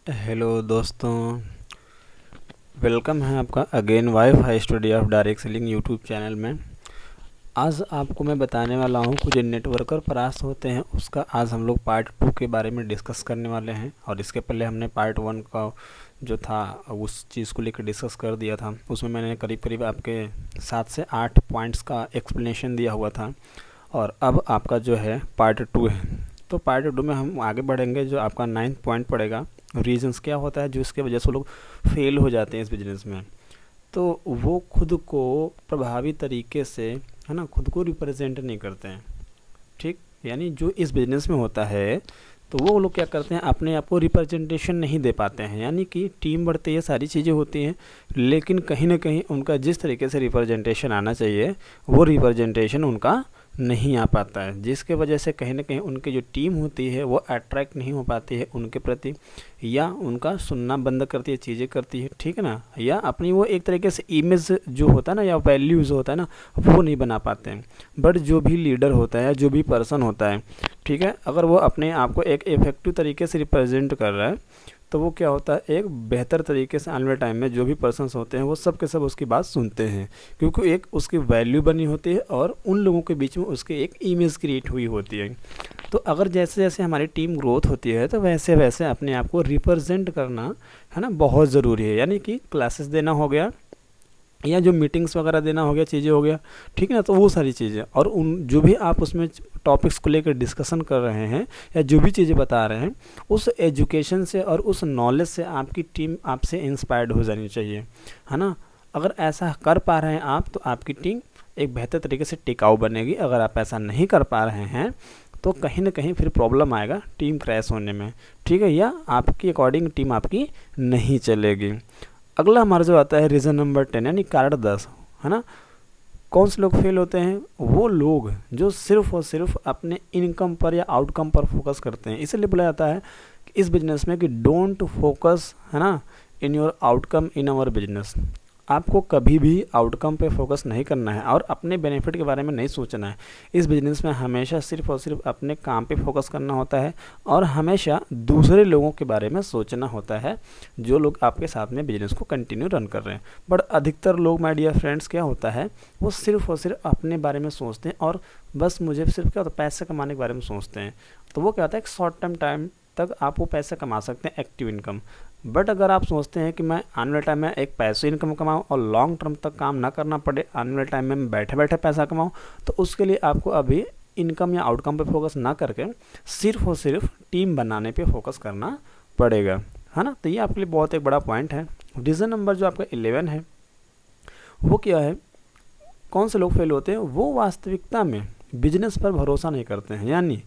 Hello दोस्तों, welcome है आपका again wifi study of direct selling YouTube channel में। आज आपको मैं बताने वाला हूँ कुछ नेटवर्कर परास होते हैं, उसका आज हम लोग पार्ट 2 के बारे में डिस्कस करने वाले हैं। और इसके पहले हमने पार्ट 1 का जो था उस चीज़ को लेकर डिस्कस कर दिया था। उसमें मैंने करीब करीब आपके 7 से 8 पॉइंट्स का एक्सप्लेनेशन दिया हुआ था। और अब आपका जो है पार्ट 2 है, तो पार्ट 2 में हम आगे बढ़ेंगे। जो आपका 9th पॉइंट पड़ेगा, रीजंस क्या होता है जो इसके वजह से लोग फेल हो जाते हैं इस बिजनेस में। तो वो खुद को प्रभावी तरीके से, है ना, खुद को रिप्रेजेंट नहीं करते हैं। ठीक, यानी जो इस बिजनेस में होता है तो वो लोग क्या करते हैं, अपने आप को रिप्रेजेंटेशन नहीं दे पाते हैं। यानी कि टीम बढ़ती है, सारी चीज़ें होती हैं, लेकिन कहीं ना कहीं उनका जिस तरीके से रिप्रेजेंटेशन आना चाहिए वो रिप्रेजेंटेशन उनका नहीं आ पाता है, जिसके वजह से कहीं ना कहीं उनकी जो टीम होती है वो अट्रैक्ट नहीं हो पाती है उनके प्रति, या उनका सुनना बंद करती है, चीज़ें करती है, ठीक है ना, या अपनी वो एक तरीके से इमेज जो होता है ना, या वैल्यूज़ होता है ना, वो नहीं बना पाते हैं। बट जो भी लीडर होता है या जो भी पर्सन होता है, ठीक है, अगर वो अपने आप को एक इफेक्टिव तरीके से रिप्रेजेंट कर रहा है तो वो क्या होता है, एक बेहतर तरीके से आने वाले टाइम में जो भी पर्सन्स होते हैं वो सब के सब उसकी बात सुनते हैं, क्योंकि एक उसकी वैल्यू बनी होती है और उन लोगों के बीच में उसकी एक इमेज क्रिएट हुई होती है। तो अगर जैसे जैसे हमारी टीम ग्रोथ होती है तो वैसे वैसे अपने आप को रिप्रेजेंट करना, है ना, बहुत ज़रूरी है। यानी कि क्लासेस देना हो गया या जो मीटिंग्स वगैरह देना हो गया, चीज़ें हो गया, ठीक है ना, तो वो सारी चीज़ें और उन जो भी आप उसमें टॉपिक्स को लेकर डिस्कशन कर रहे हैं या जो भी चीज़ें बता रहे हैं, उस एजुकेशन से और उस नॉलेज से आपकी टीम आपसे इंस्पायर्ड हो जानी चाहिए, है ना। अगर ऐसा कर पा रहे हैं आप तो आपकी टीम एक बेहतर तरीके से टिकाऊ बनेगी। अगर आप ऐसा नहीं कर पा रहे हैं तो कहीं ना कहीं फिर प्रॉब्लम आएगा टीम क्रैश होने में, ठीक है, या आपकी अकॉर्डिंग टीम आपकी नहीं चलेगी। अगला हमारा जो आता है रीज़न नंबर 10 यानी कारण 10, है ना। कौन से लोग फेल होते हैं? वो लोग जो सिर्फ और सिर्फ अपने इनकम पर या आउटकम पर फोकस करते हैं। इसलिए बोला जाता है कि इस बिजनेस में कि डोंट फोकस, है ना, in your outcome in our business. आपको कभी भी आउटकम पे फोकस नहीं करना है और अपने बेनिफिट के बारे में नहीं सोचना है। इस बिज़नेस में हमेशा सिर्फ और सिर्फ अपने काम पे फोकस करना होता है और हमेशा दूसरे लोगों के बारे में सोचना होता है, जो लोग आपके साथ में बिजनेस को कंटिन्यू रन कर रहे हैं। बट अधिकतर लोग, माय डियर फ्रेंड्स, क्या होता है, वो सिर्फ और सिर्फ अपने बारे में सोचते हैं और बस मुझे सिर्फ क्या होता है, पैसे कमाने के बारे में सोचते हैं। तो वो क्या होता है, एक शॉर्ट टर्म टाइम तक आप वो पैसे कमा सकते हैं, एक्टिव इनकम। बट अगर आप सोचते हैं कि मैं आने वाले टाइम में एक पैसे इनकम कमाऊँ और लॉन्ग टर्म तक काम ना करना पड़े, आने वाले टाइम में मैं बैठे बैठे पैसा कमाऊँ, तो उसके लिए आपको अभी इनकम या आउटकम पे फोकस ना करके सिर्फ और सिर्फ टीम बनाने पे फोकस करना पड़ेगा, है ना। तो ये आपके लिए बहुत एक बड़ा पॉइंट है। रीज़न नंबर जो आपका 11 है वो क्या है, कौन से लोग फेल होते हैं? वो वास्तविकता में बिजनेस पर भरोसा नहीं करते हैं। यानी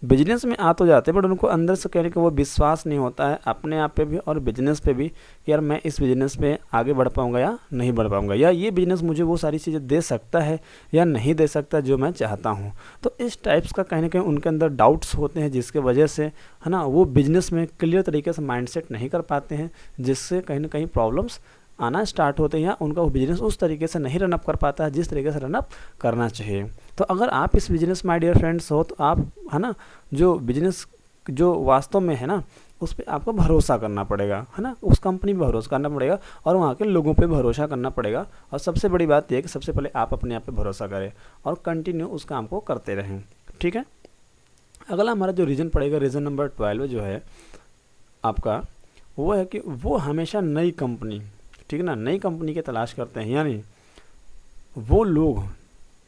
बिजनेस में आ तो जाते हैं बट उनको अंदर से कहने का वो विश्वास नहीं होता है अपने आप पे भी और बिजनेस पे भी कि यार मैं इस बिजनेस पे आगे बढ़ पाऊंगा या नहीं बढ़ पाऊंगा, या ये बिजनेस मुझे वो सारी चीज़ें दे सकता है या नहीं दे सकता जो मैं चाहता हूँ। तो इस टाइप्स का कहीं ना कहीं उनके अंदर डाउट्स होते हैं, जिसके वजह से, है ना, वो बिजनेस में क्लियर तरीके से माइंडसेट नहीं कर पाते हैं, जिससे कहीं ना कहीं प्रॉब्लम्स आना स्टार्ट होते हैं या उनका वो बिजनेस उस तरीके से नहीं रनअप कर पाता है जिस तरीके से रनअप करना चाहिए। तो अगर आप इस बिजनेस माय डियर फ्रेंड्स हो तो आप, है ना, जो बिजनेस जो वास्तव में है ना उस पर आपको भरोसा करना पड़ेगा, है ना, उस कंपनी पर भरोसा करना पड़ेगा और वहाँ के लोगों पे भरोसा करना पड़ेगा। और सबसे बड़ी बात यह है कि सबसे पहले आप अपने आप पे भरोसा करें और कंटिन्यू उस काम को करते रहें, ठीक है। अगला हमारा जो रीज़न पड़ेगा, रीज़न नंबर 12 जो है आपका, वो है कि वो हमेशा नई कंपनी, ठीक है ना, नई कंपनी की तलाश करते हैं। यानी वो लोग,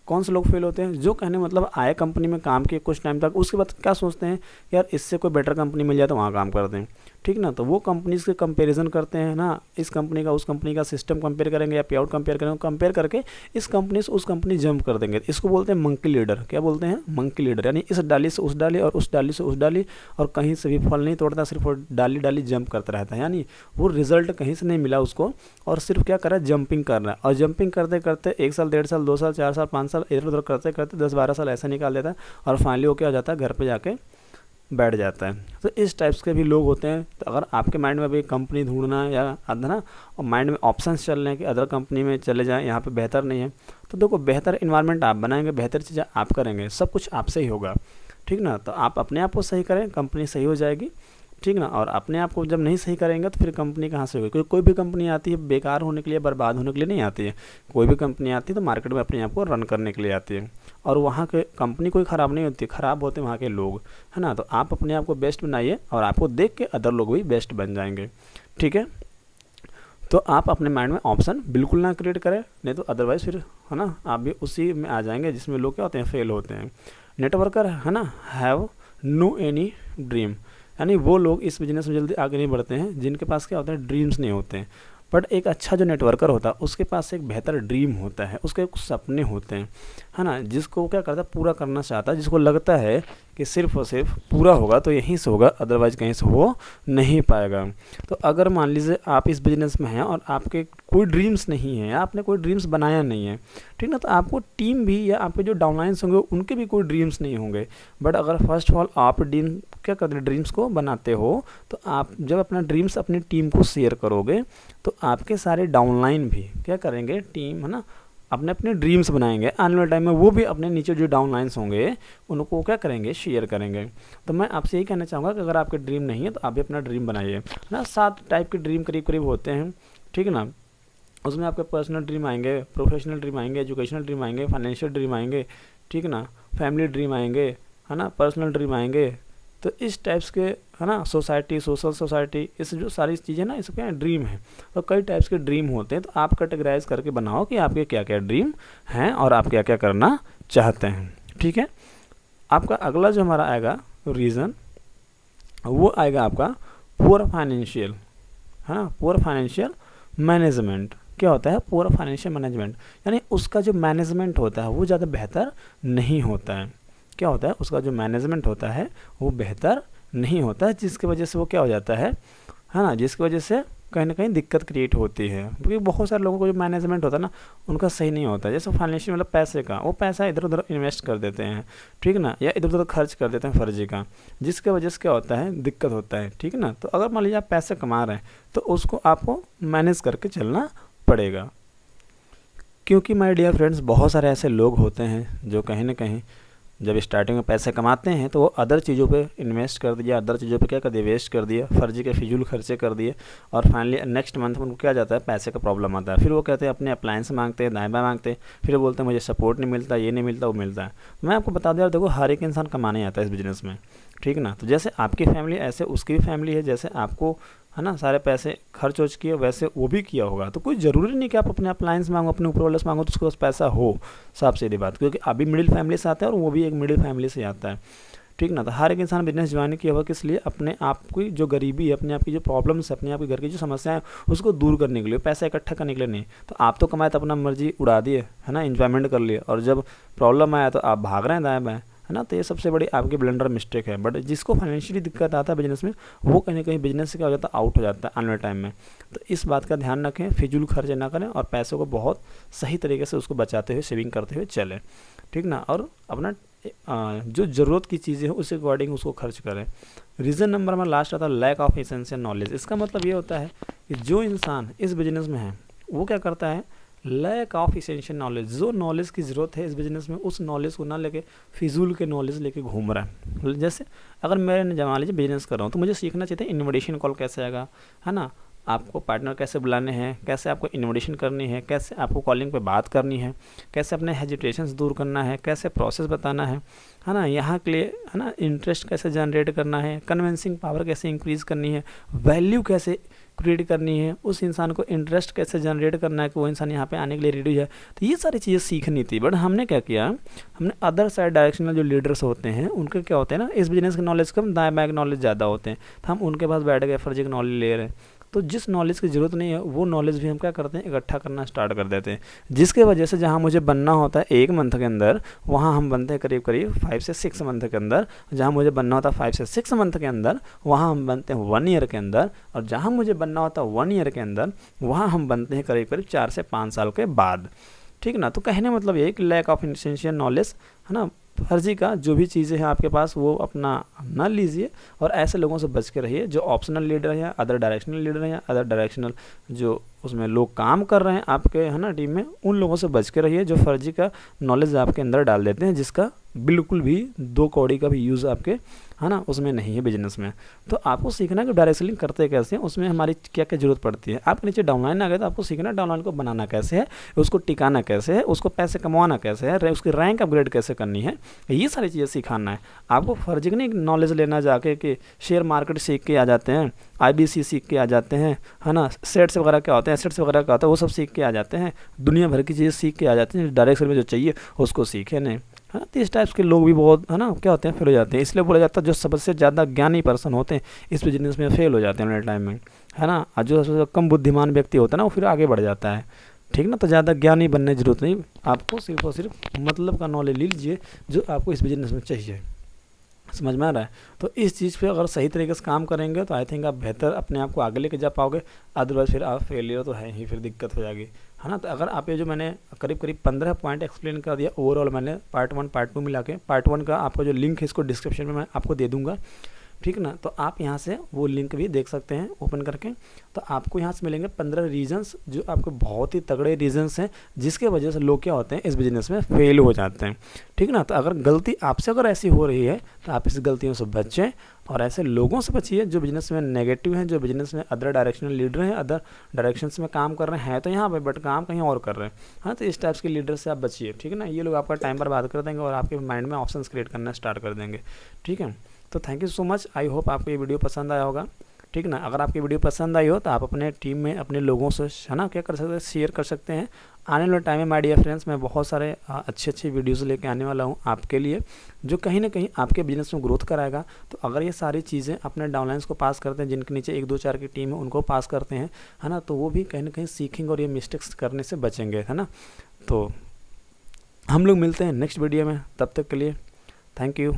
कौन से लोग फेल होते हैं? जो कहने मतलब आए कंपनी में काम किए कुछ टाइम तक, उसके बाद क्या सोचते हैं यार इससे कोई बेटर कंपनी मिल जाए तो वहाँ काम करते हैं, ठीक ना। तो वो कंपनीज़ के कंपैरिजन करते हैं ना, इस कंपनी का उस कंपनी का सिस्टम कंपेयर करेंगे या पे आउट कंपेयर करेंगे, कंपेयर करके इस कंपनी से उस कंपनी जंप कर देंगे। इसको बोलते हैं मंकी लीडर। क्या बोलते हैं? Monkey leader. यानी इस डाली से उस डाली और उस डाली से उस डाली और कहीं से भी फल नहीं तोड़ता, सिर्फ वो डाली डाली जंप करता रहता है। यानी वो रिजल्ट कहीं से नहीं मिला उसको और सिर्फ क्या कर रहा है, जंपिंग कर रहा है। और जंपिंग करते करते 1 साल 1.5 साल 2 साल 4 साल 5 साल इधर उधर करते करते 10-12 साल ऐसा निकाल देता है और फाइनली वो क्या हो जाता है, घर पे जाके बैठ जाता है। तो इस टाइप्स के भी लोग होते हैं। तो अगर आपके माइंड में अभी कंपनी ढूंढना है या ना, और माइंड में ऑप्शंस चल रहे हैं कि अदर कंपनी में चले जाएं, यहाँ पे बेहतर नहीं है, तो देखो बेहतर इन्वायरमेंट आप बनाएंगे, बेहतर चीज़ें आप करेंगे, सब कुछ आपसे ही होगा, ठीक ना। तो आप अपने आप को सही करें, कंपनी सही हो जाएगी, ठीक ना। और अपने आप को जब नहीं सही करेंगे तो फिर कंपनी कहाँ से होगी, क्योंकि कोई भी कंपनी आती है बेकार होने के लिए, बर्बाद होने के लिए नहीं आती है। कोई भी कंपनी आती है तो मार्केट में अपने आप को रन करने के लिए आती है, और वहाँ के कंपनी कोई ख़राब नहीं होती, ख़राब होते वहाँ के लोग, है ना। तो आप अपने आप को बेस्ट बनाइए और आपको देख के अदर लोग भी बेस्ट बन जाएंगे, ठीक है। तो आप अपने माइंड में ऑप्शन बिल्कुल ना क्रिएट करें, नहीं तो अदरवाइज़ फिर, है ना, आप भी उसी में आ जाएंगे जिसमें लोग क्या होते हैं, फेल होते हैं। नेटवर्कर, है ना, हैव नो एनी ड्रीम, यानी वो लोग इस बिजनेस में जल्दी आगे नहीं बढ़ते हैं जिनके पास क्या होता है, ड्रीम्स नहीं होते हैं। बट एक अच्छा जो नेटवर्कर होता है उसके पास एक बेहतर ड्रीम होता है, उसके कुछ सपने होते हैं, है ना, जिसको वो क्या करता है, पूरा करना चाहता है, जिसको लगता है कि सिर्फ और सिर्फ पूरा होगा तो यहीं से होगा, अदरवाइज़ कहीं से हो नहीं पाएगा। तो अगर मान लीजिए आप इस बिज़नेस में हैं और आपके कोई ड्रीम्स नहीं है, या आपने कोई ड्रीम्स बनाया नहीं है, ठीक ना, तो आपको टीम भी या आपके जो डाउनलाइंस होंगे उनके भी कोई ड्रीम्स नहीं होंगे। बट अगर फर्स्ट ऑफ ऑल आप क्या करते हैं, ड्रीम्स को बनाते हो, तो आप जब अपना ड्रीम्स अपनी टीम को शेयर करोगे तो आपके सारे डाउनलाइन भी क्या करेंगे, टीम, है ना, अपने अपने ड्रीम्स बनाएंगे, आने वाले टाइम में वो भी अपने नीचे जो डाउनलाइंस होंगे उनको क्या करेंगे, शेयर करेंगे। तो मैं आपसे यही कहना चाहूँगा कि अगर आपके ड्रीम नहीं है तो आप भी अपना ड्रीम बनाइए, ना। 7 टाइप के ड्रीम करीब करीब होते हैं, ठीक है ना। उसमें आपके पर्सनल ड्रीम आएंगे, प्रोफेशनल ड्रीम आएंगे, एजुकेशनल ड्रीम आएंगे, फाइनेंशियल ड्रीम आएंगे, ठीक है ना, फैमिली ड्रीम आएंगे, है ना, पर्सनल ड्रीम आएंगे। तो इस टाइप्स के, है ना, सोसाइटी, सोशल सोसाइटी, इस जो सारी चीज़ें ना, इसके ड्रीम है। तो कई टाइप्स के ड्रीम होते हैं, तो आप कैटेगराइज करके बनाओ कि आपके क्या क्या ड्रीम हैं और आप क्या क्या करना चाहते हैं, ठीक है। आपका अगला जो हमारा आएगा रीज़न, वो आएगा आपका पुअर फाइनेंशियल, है ना, पुअर फाइनेंशियल मैनेजमेंट। क्या होता है पुअर फाइनेंशियल मैनेजमेंट, यानी उसका जो मैनेजमेंट होता है वो ज़्यादा बेहतर नहीं होता है। क्या होता है, उसका जो मैनेजमेंट होता है वो बेहतर नहीं होता है, जिसकी वजह से वो क्या हो जाता है ना, जिसकी वजह से कहीं ना कहीं दिक्कत क्रिएट होती है। क्योंकि बहुत सारे लोगों को जो मैनेजमेंट होता है ना उनका सही नहीं होता है। जैसे फाइनेंशियल मतलब पैसे का, वो पैसा इधर उधर इन्वेस्ट कर देते हैं, ठीक ना, या इधर उधर खर्च कर देते हैं फर्जी का, जिसकी वजह से क्या होता है, दिक्कत होता है, ठीक है ना। तो अगर मान लीजिए आप पैसे कमा रहे हैं तो उसको आपको मैनेज करके चलना पड़ेगा। क्योंकि माय डियर फ्रेंड्स, बहुत सारे ऐसे लोग होते हैं जो कहीं ना कहीं जब स्टार्टिंग में पैसे कमाते हैं तो वो अदर चीज़ों पे इन्वेस्ट कर दिया, अदर चीज़ों पे क्या कर दिया, वेस्ट कर दिया, फर्जी के फिजूल खर्चे कर दिए, और फाइनली नेक्स्ट मंथ उनको क्या जाता है, पैसे का प्रॉब्लम आता है। फिर वो कहते हैं अपने अप्लायंस मांगते हैं, दाएँ बाएँ मांगते हैं, फिर बोलते हैं मुझे सपोर्ट नहीं मिलता, ये नहीं मिलता, वो मिलता है। मैं आपको बता दूँ यार, देखो हर एक इंसान कमाने आता है इस बिज़नेस में, ठीक ना। तो जैसे आपकी फैमिली ऐसे उसकी भी फैमिली है, जैसे आपको, है ना, सारे पैसे खर्च वर्च किए वैसे वो भी किया होगा। तो कोई ज़रूरी नहीं कि आप अपने अप्लायंस मांगो, अपने ऊपर वाले से मांगो तो उसके पास पैसा हो, साफ सीधी बात। क्योंकि अभी मिडिल फैमिली से आता है और वो भी एक मिडिल फैमिली से आता है, ठीक ना। तो हर एक इंसान बिजनेस ज्वाइन किया हुआ किस लिए, अपने आप की जो गरीबी है, अपने आप की जो प्रॉब्लम्स है, अपने आप के घर की जो समस्याएं उसको दूर करने के लिए, पैसा इकट्ठा करने के लिए नहीं। तो आप तो कमाए तो अपना मर्जी उड़ा दिए, है ना, इंजॉयमेंट कर लिए, और जब प्रॉब्लम आया तो आप भाग रहे हैं दाएँ बाएँ, है ना। तो ये सबसे बड़ी आपकी ब्लंडर मिस्टेक है। बट जिसको फाइनेंशियली दिक्कत आता है बिजनेस में, वो कहीं ना कहीं बिजनेस से क्या हो जाता है, आउट हो जाता है आने वाले टाइम में। तो इस बात का ध्यान रखें, फिजूल खर्च ना करें और पैसों को बहुत सही तरीके से उसको बचाते हुए, सेविंग करते हुए चलें, ठीक ना। और अपना जो ज़रूरत की चीज़ें हैं उसके अकॉर्डिंग उसको खर्च करें। रीज़न नंबर में लास्ट आता है लैक ऑफ एसेंशियल नॉलेज। इसका मतलब ये होता है कि जो इंसान इस बिजनेस में है वो क्या करता है, लैक ऑफ एसेंशियल नॉलेज, जो नॉलेज की ज़रूरत है इस बिज़नेस में उस नॉलेज को ना लेके फिजूल के नॉलेज लेके घूम रहा है। जैसे अगर मैं मान लीजिए बिजनेस कर रहा हूँ तो मुझे सीखना चाहिए इन्विटेशन कॉल कैसे आएगा, है ना, आपको पार्टनर कैसे बुलाने हैं, कैसे आपको इन्विटेशन करनी है, कैसे आपको कॉलिंग पे बात करनी है, कैसे अपने हेजिटेशंस दूर करना है, कैसे प्रोसेस बताना है ना, यहाँ के लिए, है ना, इंटरेस्ट कैसे जनरेट करना है, कन्विंसिंग पावर कैसे इंक्रीज़ करनी है, वैल्यू कैसे क्रिएट करनी है, उस इंसान को इंटरेस्ट कैसे जनरेट करना है कि वो इंसान यहाँ पे आने के लिए रेडी है। तो ये सारी चीज़ें सीखनी थी। बट हमने क्या किया, हमने अदर साइड डायरेक्शनल जो लीडर्स होते हैं उनके क्या होते हैं ना, इस बिजनेस के नॉलेज कम, दाएँ बाएँ नॉलेज ज़्यादा होते हैं, तो हम उनके पास बैठ गए, फर्जी का नॉलेज ले रहे हैं। तो जिस नॉलेज की ज़रूरत नहीं है वो नॉलेज भी हम क्या करते हैं, इकट्ठा करना स्टार्ट कर देते हैं, जिसके वजह से जहाँ मुझे बनना होता है 1 मंथ के अंदर, वहाँ हम बनते हैं करीब करीब 5 से 6 मंथ के अंदर। जहाँ मुझे बनना होता है 5 से 6 मंथ के अंदर, वहाँ हम बनते हैं 1 ईयर के अंदर। और जहाँ मुझे बनना होता है 1 ईयर के अंदर, वहाँ हम बनते हैं करीब करीब 4 से 5 साल के बाद, ठीक ना। तो कहने मतलब ये है कि लैक ऑफ एसेंशियल नॉलेज, है ना, फर्जी का जो भी चीज़ें हैं आपके पास वो अपना ना लीजिए, और ऐसे लोगों से बच के रहिए जो ऑप्शनल लीडर हैं, अदर डायरेक्शनल लीडर हैं, अदर डायरेक्शनल जो उसमें लोग काम कर रहे हैं आपके, है ना, टीम में, उन लोगों से बच के रहिए जो फर्जी का नॉलेज आपके अंदर डाल देते हैं, जिसका बिल्कुल भी 2 कौड़ी का भी यूज़ आपके, है ना, उसमें नहीं है बिजनेस में। तो आपको सीखना है कि डायरेक्ट सेलिंग करते कैसे हैं, उसमें हमारी क्या क्या ज़रूरत पड़ती है। आपके नीचे डाउनलाइन आ गए तो आपको सीखना है डाउनलाइन को बनाना कैसे है, उसको टिकाना कैसे है, उसको पैसे कमाना कैसे है, उसकी रैंक अपग्रेड कैसे करनी है, ये सारी चीज़ें सिखाना है आपको। फर्जी नहीं नॉलेज लेना जाके कि शेयर मार्केट सीख के आ जाते हैं, IBC सीख के आ जाते हैं, है ना, सेट्स वगैरह क्या होते हैं, एसेट्स वगैरह क्या होता है, वो सब सीख के आ जाते हैं, दुनिया भर की चीज़ें सीख के आ जाते हैं, डायरेक्ट सेल में जो चाहिए उसको सीखे नहीं, है ना। तो इस टाइप्स के लोग भी बहुत, है ना, क्या होते हैं, फेल हो जाते हैं। इसलिए बोला जाता है जो सबसे ज़्यादा ज्ञानी पर्सन होते हैं इस बिजनेस में फेल हो जाते हैं टाइम में, है ना। और जो सबसे कम बुद्धिमान व्यक्ति होता है ना वो फिर आगे बढ़ जाता है, ठीक ना। तो ज़्यादा ज्ञानी बनने की जरूरत नहीं, आपको सिर्फ और सिर्फ मतलब का नॉलेज लीजिए जो आपको इस बिजनेस में चाहिए। समझ में आ रहा है। तो इस चीज़ पे अगर सही तरीके से काम करेंगे तो आई थिंक आप बेहतर अपने आप को आगे लेके जा पाओगे। अदरवाइज फिर आप फेलियर तो है ही, फिर दिक्कत हो जाएगी, है ना। तो अगर आप ये जो मैंने करीब 15 पॉइंट एक्सप्लेन कर दिया ओवरऑल, मैंने पार्ट 1 पार्ट 2 मिला के, पार्ट 1 का आपका जो लिंक है इसको डिस्क्रिप्शन में मैं आपको दे दूंगा, ठीक ना। तो आप यहाँ से वो लिंक भी देख सकते हैं ओपन करके। तो आपको यहाँ से मिलेंगे 15 रीजंस जो आपके बहुत ही तगड़े रीजंस हैं जिसके वजह से लोग क्या होते हैं इस बिज़नेस में फेल हो जाते हैं, ठीक ना। तो अगर गलती आपसे अगर ऐसी हो रही है तो आप इस गलतियों से बचें और ऐसे लोगों से बचिए जो बिजनेस में नेगेटिव हैं, जो बिजनेस में अदर डायरेक्शनल लीडर हैं, अदर डायरेक्शंस में काम कर रहे हैं तो यहाँ पे बट काम कहीं और कर रहे हैं, हाँ। तो इस टाइप्स के लीडर से आप बचिए, ठीक है ना। ये लोग आपका टाइम बर्बाद कर देंगे और आपके माइंड में ऑप्शंस क्रिएट करना स्टार्ट कर देंगे, ठीक है। तो thank you so much, I hope आपको ये वीडियो पसंद आया होगा, ठीक ना। अगर आपकी वीडियो पसंद आई हो तो आप अपने टीम में अपने लोगों से, है ना, क्या कर सकते हैं, शेयर कर सकते हैं। आने वाले टाइम में माय डियर फ्रेंड्स मैं बहुत सारे अच्छे वीडियोस लेके आने वाला हूँ आपके लिए जो कहीं ना कहीं आपके बिजनेस में ग्रोथ कराएगा। तो अगर ये सारी चीज़ें अपने डाउनलाइंस को पास करते हैं, जिनके नीचे 1 2 4 की टीम है उनको पास करते हैं, है ना, तो वो भी कहीं ना कहीं सीखेंगे और ये मिस्टेक्स करने से बचेंगे, है ना। तो हम लोग मिलते हैं नेक्स्ट वीडियो में, तब तक के लिए थैंक यू।